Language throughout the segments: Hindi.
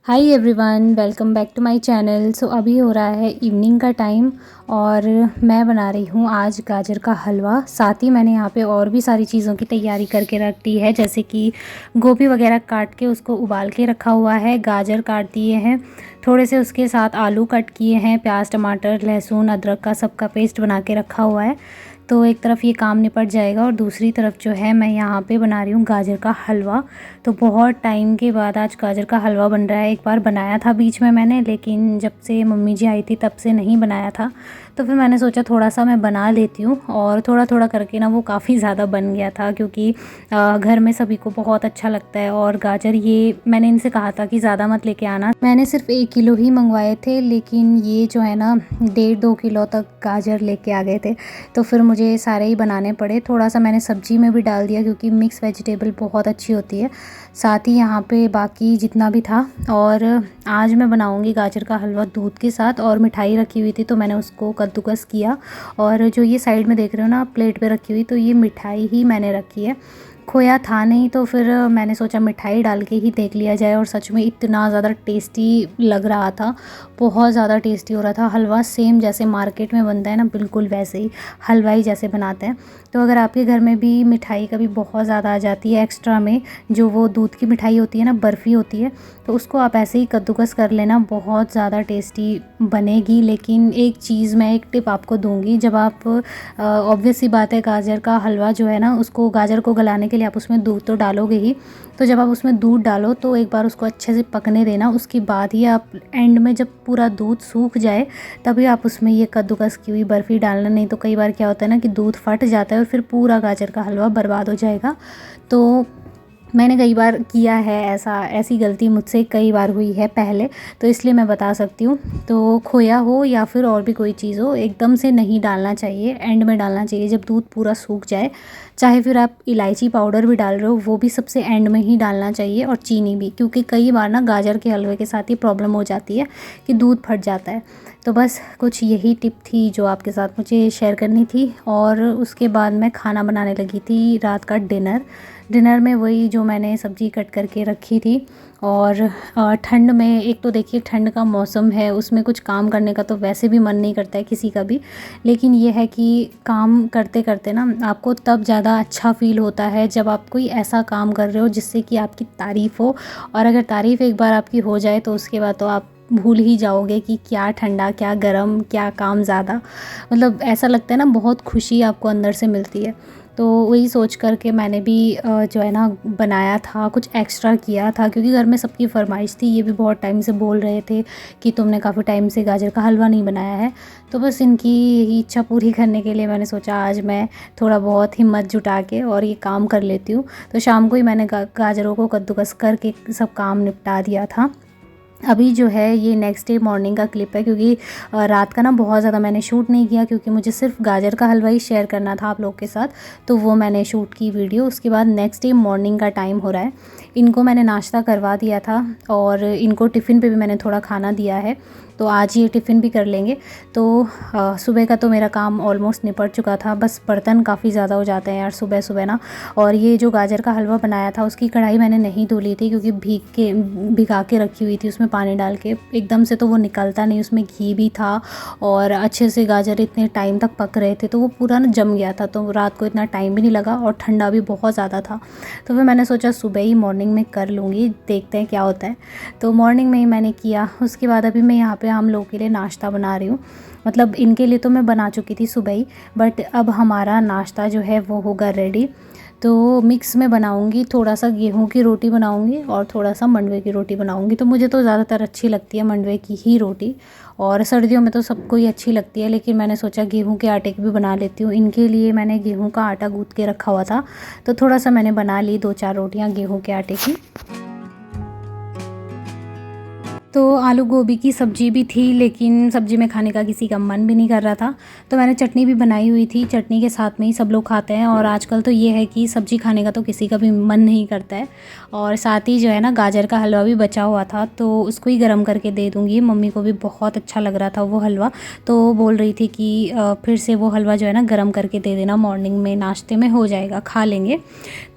Hi everyone, welcome back to my channel. So अभी हो रहा है इवनिंग का टाइम और मैं बना रही हूँ आज गाजर का हलवा। साथ ही मैंने यहाँ पे और भी सारी चीज़ों की तैयारी करके रख दी है, जैसे कि गोभी वगैरह काट के उसको उबाल के रखा हुआ है, गाजर काट दिए हैं थोड़े से, उसके साथ आलू कट किए हैं, प्याज टमाटर लहसुन अदरक का सबका पेस्ट बना के रखा हुआ है। तो एक तरफ ये काम निपट जाएगा और दूसरी तरफ जो है मैं यहाँ पे बना रही हूँ गाजर का हलवा। तो बहुत टाइम के बाद आज गाजर का हलवा बन रहा है। एक बार बनाया था बीच में मैंने, लेकिन जब से मम्मी जी आई थी तब से नहीं बनाया था। तो फिर मैंने सोचा थोड़ा सा मैं बना लेती हूँ, और थोड़ा थोड़ा करके ना वो काफ़ी ज़्यादा बन गया था, क्योंकि घर में सभी को बहुत अच्छा लगता है। और गाजर ये मैंने इनसे कहा था कि ज़्यादा मत लेके आना, मैंने सिर्फ 1 किलो ही मंगवाए थे, लेकिन ये जो है ना 1.5-2 किलो तक गाजर लेके आ गए थे। तो फिर मुझे सारे ही बनाने पड़े। थोड़ा सा मैंने सब्जी में भी डाल दिया, क्योंकि मिक्स वेजिटेबल बहुत अच्छी होती है। साथ ही यहाँ पे बाकी जितना भी था। और आज मैं बनाऊंगी गाजर का हलवा दूध के साथ, और मिठाई रखी हुई थी तो मैंने उसको कद्दूकस किया। और जो ये साइड में देख रहे हो ना प्लेट पे रखी हुई, तो ये मिठाई ही मैंने रखी है। खोया था नहीं, तो फिर मैंने सोचा मिठाई डाल के ही देख लिया जाए। और सच में इतना ज़्यादा टेस्टी लग रहा था, बहुत ज़्यादा टेस्टी हो रहा था हलवा। सेम जैसे मार्केट में बनता है ना, बिल्कुल वैसे ही हलवाई जैसे बनाते हैं। तो अगर आपके घर में भी मिठाई कभी बहुत ज़्यादा आ जाती है एक्स्ट्रा में, जो वो दूध की मिठाई होती है ना, बर्फ़ी होती है, तो उसको आप ऐसे ही कद्दूकस कर लेना, बहुत ज़्यादा टेस्टी बनेगी। लेकिन एक चीज़ मैं एक टिप आपको दूंगी, जब आप ऑब्वियस सी बात है गाजर का हलवा जो है ना, उसको गाजर को गलाने के लिए आप उसमें दूध तो डालोगे ही। तो जब आप उसमें दूध डालो तो एक बार उसको अच्छे से पकने देना, उसके बाद ही आप एंड में जब पूरा दूध सूख जाए तभी आप उसमें ये कद्दूकस की हुई बर्फ़ी डालना। नहीं तो कई बार क्या होता है ना कि दूध फट जाता है और फिर पूरा गाजर का हलवा बर्बाद हो जाएगा। तो मैंने कई बार किया है ऐसा, ऐसी गलती मुझसे कई बार हुई है पहले, तो इसलिए मैं बता सकती हूँ। तो खोया हो या फिर और भी कोई चीज़ हो, एकदम से नहीं डालना चाहिए, एंड में डालना चाहिए जब दूध पूरा सूख जाए। चाहे फिर आप इलायची पाउडर भी डाल रहे हो, वो भी सबसे एंड में ही डालना चाहिए, और चीनी भी, क्योंकि कई बार ना गाजर के हलवे के साथ ही प्रॉब्लम हो जाती है कि दूध फट जाता है। तो बस कुछ यही टिप थी जो आपके साथ मुझे शेयर करनी थी। और उसके बाद मैं खाना बनाने लगी थी, रात का डिनर में वही जो मैंने सब्ज़ी कट करके रखी थी। और ठंड में, एक तो देखिए ठंड का मौसम है, उसमें कुछ काम करने का तो वैसे भी मन नहीं करता है किसी का भी। लेकिन ये है कि काम करते करते ना आपको तब ज़्यादा अच्छा फ़ील होता है जब आप कोई ऐसा काम कर रहे हो जिससे कि आपकी तारीफ़ हो। और अगर तारीफ़ एक बार आपकी हो जाए तो उसके बाद तो आप भूल ही जाओगे कि क्या ठंडा क्या गरम क्या काम ज़्यादा। मतलब ऐसा लगता है ना, बहुत खुशी आपको अंदर से मिलती है। तो वही सोच कर के मैंने भी जो है ना बनाया था, कुछ एक्स्ट्रा किया था, क्योंकि घर में सबकी फरमाइश थी। ये भी बहुत टाइम से बोल रहे थे कि तुमने काफ़ी टाइम से गाजर का हलवा नहीं बनाया है। तो बस इनकी यही इच्छा पूरी करने के लिए मैंने सोचा आज मैं थोड़ा बहुत हिम्मत जुटा के और ये काम कर लेती हूँ। तो शाम को ही मैंने गाजरों को कद्दूकस करके सब काम निपटा दिया था। अभी जो है ये नेक्स्ट डे मॉर्निंग का क्लिप है, क्योंकि रात का ना बहुत ज़्यादा मैंने शूट नहीं किया, क्योंकि मुझे सिर्फ गाजर का हलवा ही शेयर करना था आप लोग के साथ। तो वो मैंने शूट की वीडियो। उसके बाद नेक्स्ट डे मॉर्निंग का टाइम हो रहा है। इनको मैंने नाश्ता करवा दिया था, और इनको टिफ़िन पे भी मैंने थोड़ा खाना दिया है, तो आज ये टिफ़िन भी कर लेंगे। तो सुबह का तो मेरा काम ऑलमोस्ट निपट चुका था, बस बर्तन काफ़ी ज़्यादा हो जाते हैं यार सुबह सुबह ना। और ये जो गाजर का हलवा बनाया था उसकी कढ़ाई मैंने नहीं धो ली थी, क्योंकि भिगा के रखी हुई थी उसमें पानी डाल के। एकदम से तो वो निकलता नहीं, उसमें घी भी था, और अच्छे से गाजर इतने टाइम तक पक रहे थे, तो वो पूरा ना जम गया था। तो रात को इतना टाइम भी नहीं लगा, और ठंडा भी बहुत ज़्यादा था। तो फिर मैंने सोचा सुबह ही मॉर्निंग में कर लूँगी, देखते हैं क्या होता है। तो मॉर्निंग में ही मैंने किया। उसके बाद अभी मैं यहाँ पे हम लोग के लिए नाश्ता बना रही हूँ। मतलब इनके लिए तो मैं बना चुकी थी सुबह ही, बट अब हमारा नाश्ता जो है वो होगा रेडी। तो मिक्स में बनाऊंगी, थोड़ा सा गेहूं की रोटी बनाऊंगी और थोड़ा सा मंडवे की रोटी बनाऊंगी। तो मुझे तो ज़्यादातर अच्छी लगती है मंडवे की ही रोटी, और सर्दियों में तो सबको ही अच्छी लगती है, लेकिन मैंने सोचा गेहूं के आटे की भी बना लेती हूँ। इनके लिए मैंने गेहूं का आटा गूँथ के रखा हुआ था, तो थोड़ा सा मैंने बना ली 2-4 रोटियाँ गेहूँ के आटे की। तो आलू गोभी की सब्ज़ी भी थी, लेकिन सब्ज़ी में खाने का किसी का मन भी नहीं कर रहा था, तो मैंने चटनी भी बनाई हुई थी। चटनी के साथ में ही सब लोग खाते हैं, और आजकल तो ये है कि सब्ज़ी खाने का तो किसी का भी मन नहीं करता है। और साथ ही जो है ना, गाजर का हलवा भी बचा हुआ था, तो उसको ही गर्म करके दे दूँगी। मम्मी को भी बहुत अच्छा लग रहा था वो हलवा, तो बोल रही थी कि फिर से वो हलवा जो है ना गर्म करके दे देना, मॉर्निंग में नाश्ते में हो जाएगा, खा लेंगे।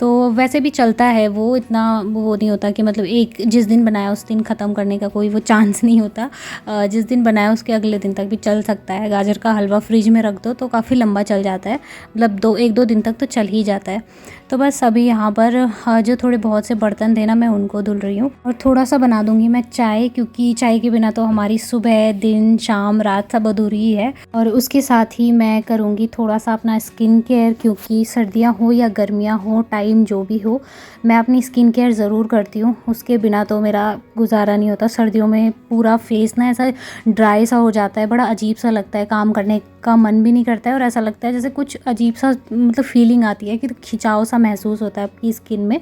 तो वैसे भी चलता है, वो इतना वो नहीं होता कि मतलब एक जिस दिन बनाया उस दिन ख़त्म करने का कोई वो चांस नहीं होता। जिस दिन बनाया उसके अगले दिन तक भी चल सकता है। गाजर का हलवा फ्रिज में रख दो तो काफ़ी लंबा चल जाता है, मतलब 1-2 दिन तक तो चल ही जाता है। तो बस अभी यहाँ पर जो थोड़े बहुत से बर्तन थे ना, मैं उनको धुल रही हूँ, और थोड़ा सा बना दूँगी मैं चाय, क्योंकि चाय के बिना तो हमारी सुबह, दिन, शाम, रात सब अधूरी ही है। और उसके साथ ही मैं करूँगी थोड़ा सा अपना स्किन केयर, क्योंकि सर्दियाँ हो या गर्मियाँ हो, टाइम जो भी हो, मैं अपनी स्किन केयर ज़रूर करती हूँ। उसके बिना तो मेरा गुजारा नहीं होता। सर्दियों में पूरा फेस ना ऐसा ड्राई सा हो जाता है, बड़ा अजीब सा लगता है, काम करने का मन भी नहीं करता है, और ऐसा लगता है जैसे कुछ अजीब सा मतलब फीलिंग आती है कि खिंचाव सा महसूस होता है आपकी स्किन में।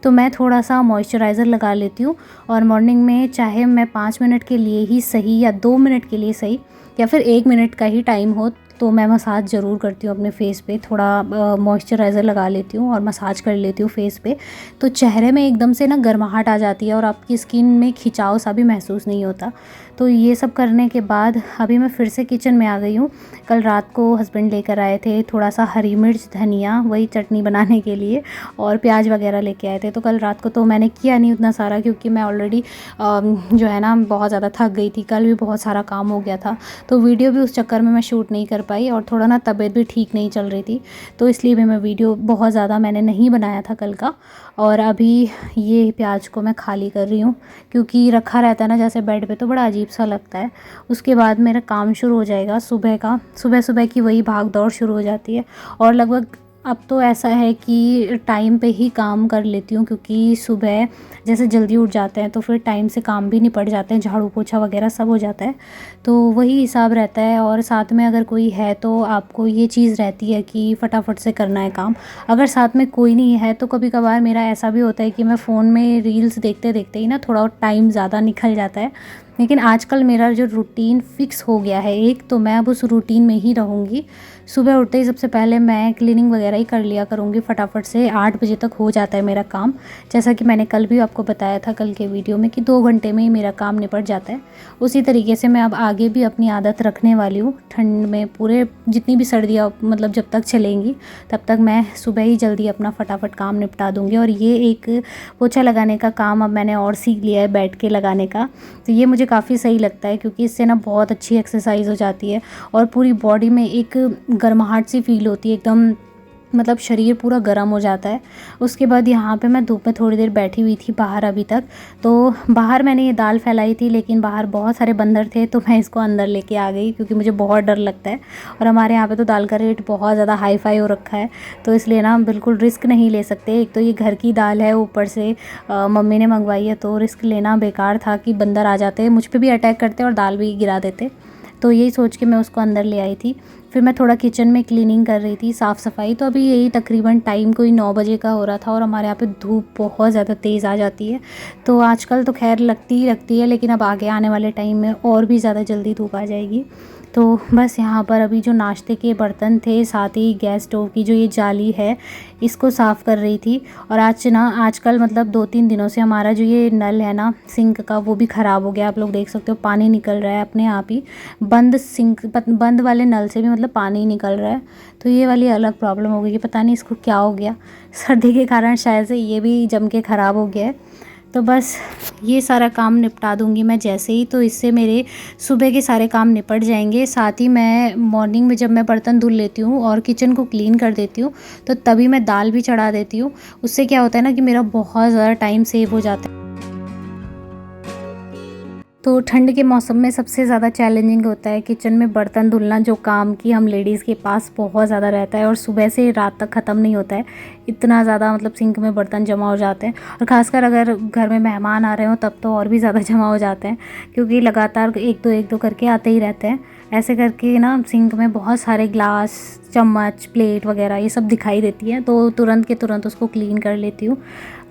तो मैं थोड़ा सा मॉइस्चराइज़र लगा लेती हूँ, और मॉर्निंग में चाहे मैं 5 मिनट के लिए ही सही या 2 मिनट के लिए सही या फिर 1 मिनट का ही टाइम हो, तो मैं मसाज ज़रूर करती हूँ अपने फेस पे। थोड़ा मॉइस्चराइज़र लगा लेती हूँ और मसाज कर लेती हूँ फेस पे, तो चेहरे में एकदम से ना गर्माहट आ जाती है, और आपकी स्किन में खिंचाव सा भी महसूस नहीं होता। तो ये सब करने के बाद अभी मैं फिर से किचन में आ गई हूँ। कल रात को हस्बैंड लेकर आए थे थोड़ा सा हरी मिर्च, धनिया, वही चटनी बनाने के लिए, और प्याज वगैरह लेके आए थे। तो कल रात को तो मैंने किया नहीं उतना सारा, क्योंकि मैं ऑलरेडी जो है ना बहुत ज़्यादा थक गई थी। कल भी बहुत सारा काम हो गया था, तो वीडियो भी उस चक्कर में मैं शूट नहीं कर पाई, और थोड़ा ना तबीयत भी ठीक नहीं चल रही थी, तो इसलिए भी मैं वीडियो बहुत ज़्यादा मैंने नहीं बनाया था कल का। और अभी ये प्याज को मैं खाली कर रही हूँ, क्योंकि रखा रहता है ना जैसे बेड पे, तो बड़ा अजीब सा लगता है। उसके बाद मेरा काम शुरू हो जाएगा सुबह का। सुबह सुबह की वही भाग दौड़ शुरू हो जाती है, और लगभग अब तो ऐसा है कि टाइम पे ही काम कर लेती हूँ, क्योंकि सुबह जैसे जल्दी उठ जाते हैं तो फिर टाइम से काम भी निपट जाते हैं, झाड़ू पोछा वगैरह सब हो जाता है, तो वही हिसाब रहता है। और साथ में अगर कोई है तो आपको ये चीज़ रहती है कि फटाफट से करना है काम। अगर साथ में कोई नहीं है तो कभी कभार मेरा ऐसा भी होता है कि मैं फ़ोन में रील्स देखते देखते ही ना थोड़ा टाइम ज़्यादा निकल जाता है। लेकिन आजकल मेरा जो रूटीन फ़िक्स हो गया है एक, तो मैं अब उस रूटीन में ही रहूँगी। सुबह उठते ही सबसे पहले मैं क्लीनिंग वगैरह ही कर लिया करूँगी फटाफट से। 8 बजे तक हो जाता है मेरा काम, जैसा कि मैंने कल भी आपको बताया था कल के वीडियो में कि 2 घंटे में ही मेरा काम निपट जाता है। उसी तरीके से मैं अब आगे भी अपनी आदत रखने वाली हूँ। ठंड में पूरे जितनी भी सर्दियाँ मतलब जब तक चलेंगी तब तक मैं सुबह ही जल्दी अपना फटाफट काम निपटा दूँगी। और ये एक पोछा लगाने का काम अब मैंने और सीख लिया है बैठ के लगाने का, तो ये मुझे काफ़ी सही लगता है, क्योंकि इससे ना बहुत अच्छी एक्सरसाइज हो जाती है, और पूरी बॉडी में एक गर्माहट सी फील होती है एकदम, मतलब शरीर पूरा गर्म हो जाता है। उसके बाद यहाँ पे मैं धूप में थोड़ी देर बैठी हुई थी बाहर अभी तक। तो बाहर मैंने ये दाल फैलाई थी, लेकिन बाहर बहुत सारे बंदर थे, तो मैं इसको अंदर लेके आ गई, क्योंकि मुझे बहुत डर लगता है। और हमारे यहाँ पे तो दाल का रेट बहुत ज़्यादा हाई फाई हो रखा है, तो इसलिए ना बिल्कुल रिस्क नहीं ले सकते। एक तो ये घर की दाल है, ऊपर से मम्मी ने मंगवाई है, तो रिस्क लेना बेकार था कि बंदर आ जाते, मुझ पर भी अटैक करते और दाल भी गिरा देते। तो यही सोच के मैं उसको अंदर ले आई थी। फिर मैं थोड़ा किचन में क्लीनिंग कर रही थी, साफ़ सफाई। तो अभी यही तकरीबन टाइम कोई 9 बजे का हो रहा था, और हमारे यहाँ पे धूप बहुत ज़्यादा तेज़ आ जाती है। तो आजकल तो खैर लगती ही लगती है, लेकिन अब आगे आने वाले टाइम में और भी ज़्यादा जल्दी धूप आ जाएगी। तो बस यहाँ पर अभी जो नाश्ते के बर्तन थे, साथ ही गैस स्टोव की जो ये जाली है, इसको साफ़ कर रही थी। और आजकल मतलब 2-3 दिनों से हमारा जो ये नल है ना सिंक का, वो भी ख़राब हो गया। आप लोग देख सकते हो पानी निकल रहा है अपने आप ही, बंद वाले नल से भी मतलब पानी निकल रहा है। तो ये वाली अलग प्रॉब्लम हो गई कि पता नहीं इसको क्या हो गया, सर्दी के कारण शायद से ये भी जम के ख़राब हो गया है। तो बस ये सारा काम निपटा दूँगी मैं जैसे ही, तो इससे मेरे सुबह के सारे काम निपट जाएंगे। साथ ही मैं मॉर्निंग में जब मैं बर्तन धुल लेती हूँ और किचन को क्लीन कर देती हूँ, तो तभी मैं दाल भी चढ़ा देती हूँ। उससे क्या होता है ना कि मेरा बहुत ज़्यादा टाइम सेव हो जाता है। तो ठंड के मौसम में सबसे ज़्यादा चैलेंजिंग होता है किचन में बर्तन धुलना, जो काम की हम लेडीज़ के पास बहुत ज़्यादा रहता है, और सुबह से रात तक ख़त्म नहीं होता है। इतना ज़्यादा मतलब सिंक में बर्तन जमा हो जाते हैं, और ख़ासकर अगर घर में मेहमान आ रहे हो तब तो और भी ज़्यादा जमा हो जाते हैं, क्योंकि लगातार एक दो करके आते ही रहते हैं। ऐसे करके ना सिंक में बहुत सारे ग्लास, चम्मच, प्लेट वगैरह ये सब दिखाई देती है, तो तुरंत के तुरंत उसको क्लीन कर लेती हूँ।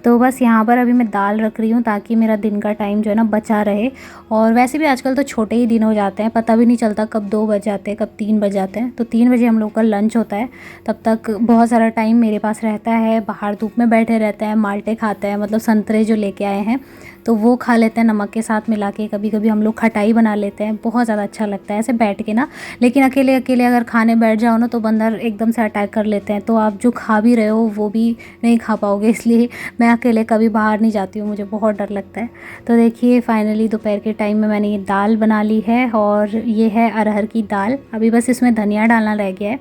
तो बस यहाँ पर अभी मैं दाल रख रही हूँ ताकि मेरा दिन का टाइम जो है ना बचा रहे। और वैसे भी आजकल तो छोटे ही दिन हो जाते हैं, पता भी नहीं चलता कब 2 बज जाते हैं, कब 3 बज जाते हैं। तो 3 बजे हम लोग का लंच होता है, तब तक बहुत सारा टाइम मेरे पास रहता है। बाहर धूप में बैठे रहते हैं, माल्टे खाते हैं, मतलब संतरे जो लेके आए हैं तो वो खा लेते हैं नमक के साथ मिला के। कभी कभी हम लोग खटाई बना लेते हैं, बहुत ज़्यादा अच्छा लगता है ऐसे बैठ के ना। लेकिन अकेले अकेले अगर खाने बैठ जाओ ना तो बंदर एकदम से अटैक कर लेते हैं, तो आप जो खा भी रहे हो वो भी नहीं खा पाओगे। इसलिए मैं अकेले कभी बाहर नहीं जाती हूँ, मुझे बहुत डर लगता है। तो देखिए फाइनली दोपहर के टाइम में मैंने ये दाल बना ली है, और ये है अरहर की दाल। अभी बस इसमें धनिया डालना रह गया है,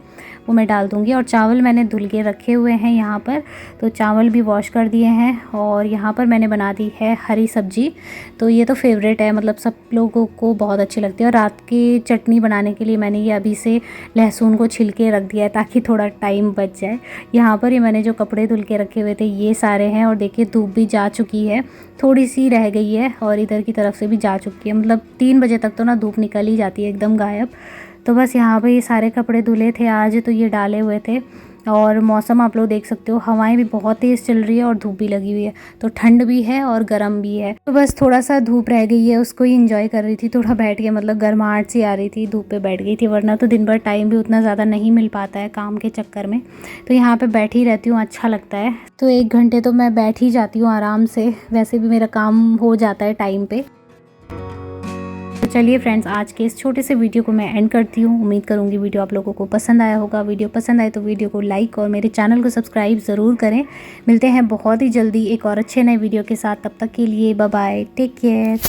वो मैं डाल दूँगी। और चावल मैंने धुल के रखे हुए हैं यहाँ पर, तो चावल भी वॉश कर दिए हैं। और यहाँ पर मैंने बना दी है हरी सब्जी, तो ये तो फेवरेट है, मतलब सब लोगों को बहुत अच्छी लगती है। और रात की चटनी बनाने के लिए मैंने ये अभी से लहसुन को छिल के रख दिया है ताकि थोड़ा टाइम बच जाए। यहाँ पर ये मैंने जो कपड़े धुल के रखे हुए थे ये सारे हैं, और देखिए धूप भी जा चुकी है, थोड़ी सी रह गई है और इधर की तरफ से भी जा चुकी है। मतलब 3 बजे तक तो ना धूप निकल ही जाती है एकदम गायब। तो बस यहाँ पे ये सारे कपड़े धुले थे आज, तो ये डाले हुए थे। और मौसम आप लोग देख सकते हो, हवाएं भी बहुत तेज़ चल रही है और धूप भी लगी हुई है, तो ठंड भी है और गर्म भी है। तो बस थोड़ा सा धूप रह गई है, उसको ही इंजॉय कर रही थी थोड़ा बैठ के, मतलब गर्माहट सी आ रही थी, धूप पे बैठ गई थी। वरना तो दिन भर टाइम भी उतना ज़्यादा नहीं मिल पाता है काम के चक्कर में, तो यहाँ पे बैठी रहती हूँ, अच्छा लगता है। तो 1 घंटे तो मैं बैठ ही जाती हूँ आराम से, वैसे भी मेरा काम हो जाता है टाइम पे। तो चलिए फ्रेंड्स, आज के इस छोटे से वीडियो को मैं एंड करती हूँ। उम्मीद करूँगी वीडियो आप लोगों को पसंद आया होगा। वीडियो पसंद आए तो वीडियो को लाइक और मेरे चैनल को सब्सक्राइब ज़रूर करें। मिलते हैं बहुत ही जल्दी एक और अच्छे नए वीडियो के साथ, तब तक के लिए बाय बाय, टेक केयर।